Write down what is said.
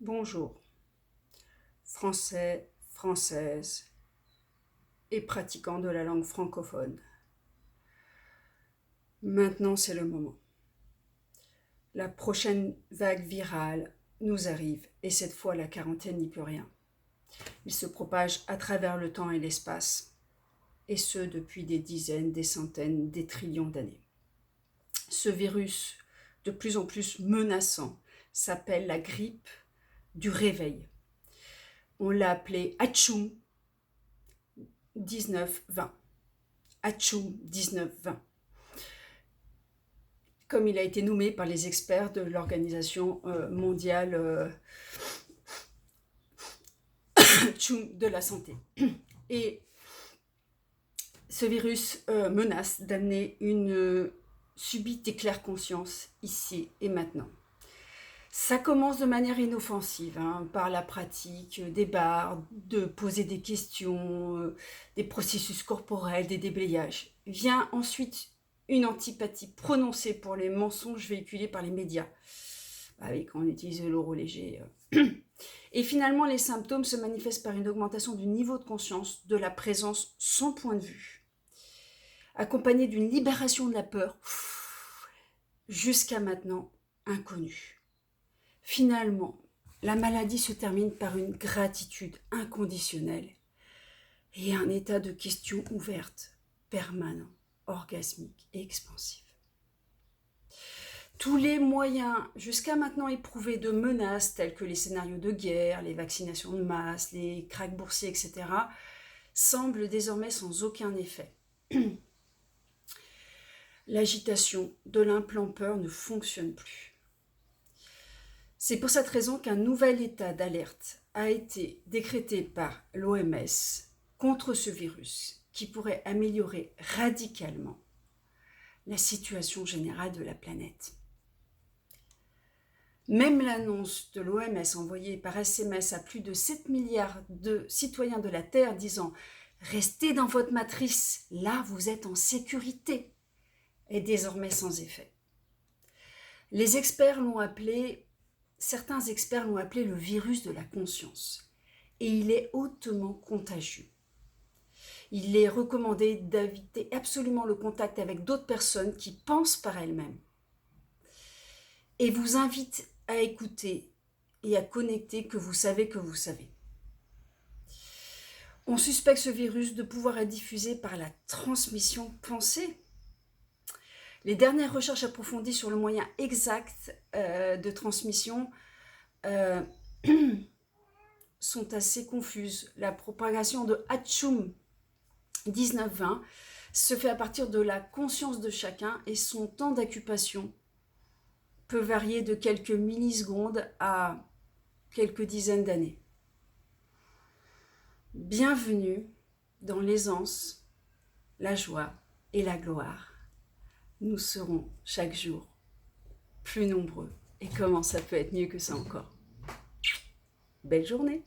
Bonjour, Français, Françaises et pratiquants de la langue francophone. Maintenant, c'est le moment. La prochaine vague virale nous arrive et cette fois, la quarantaine n'y peut rien. Il se propage à travers le temps et l'espace, et ce depuis des dizaines, des centaines, des trillions d'années. Ce virus, de plus en plus menaçant, s'appelle la grippe du réveil. On l'a appelé Hatchoum 1920. Hatchoum 1920. Comme il a été nommé par les experts de l'Organisation mondiale de la santé. Et ce virus menace d'amener une subite et claire conscience ici et maintenant. Ça commence de manière inoffensive, par la pratique des bars, de poser des questions, des processus corporels, des déblayages. Vient ensuite une antipathie prononcée pour les mensonges véhiculés par les médias. Bah oui, quand on utilise l'euro léger. Et finalement, les symptômes se manifestent par une augmentation du niveau de conscience, de la présence sans point de vue, accompagnée d'une libération de la peur, jusqu'à maintenant inconnue. Finalement, la maladie se termine par une gratitude inconditionnelle et un état de question ouverte, permanent, orgasmique et expansif. Tous les moyens jusqu'à maintenant éprouvés de menaces tels que les scénarios de guerre, les vaccinations de masse, les krachs boursiers, etc., semblent désormais sans aucun effet. L'agitation de l'implant peur ne fonctionne plus. C'est pour cette raison qu'un nouvel état d'alerte a été décrété par l'OMS contre ce virus qui pourrait améliorer radicalement la situation générale de la planète. Même l'annonce de l'OMS envoyée par SMS à plus de 7 milliards de citoyens de la Terre disant « Restez dans votre matrice, là vous êtes en sécurité » est désormais sans effet. Certains experts l'ont appelé le virus de la conscience et il est hautement contagieux. Il est recommandé d'éviter absolument le contact avec d'autres personnes qui pensent par elles-mêmes et vous invite à écouter et à connecter que vous savez que vous savez. On suspecte ce virus de pouvoir être diffusé par la transmission pensée. Les dernières recherches approfondies sur le moyen exact de transmission sont assez confuses. La propagation de Hatchoum 1920 se fait à partir de la conscience de chacun et son temps d'incubation peut varier de quelques millisecondes à quelques dizaines d'années. Bienvenue dans l'aisance, la joie et la gloire. Nous serons chaque jour plus nombreux. Et comment ça peut être mieux que ça encore ? Belle journée!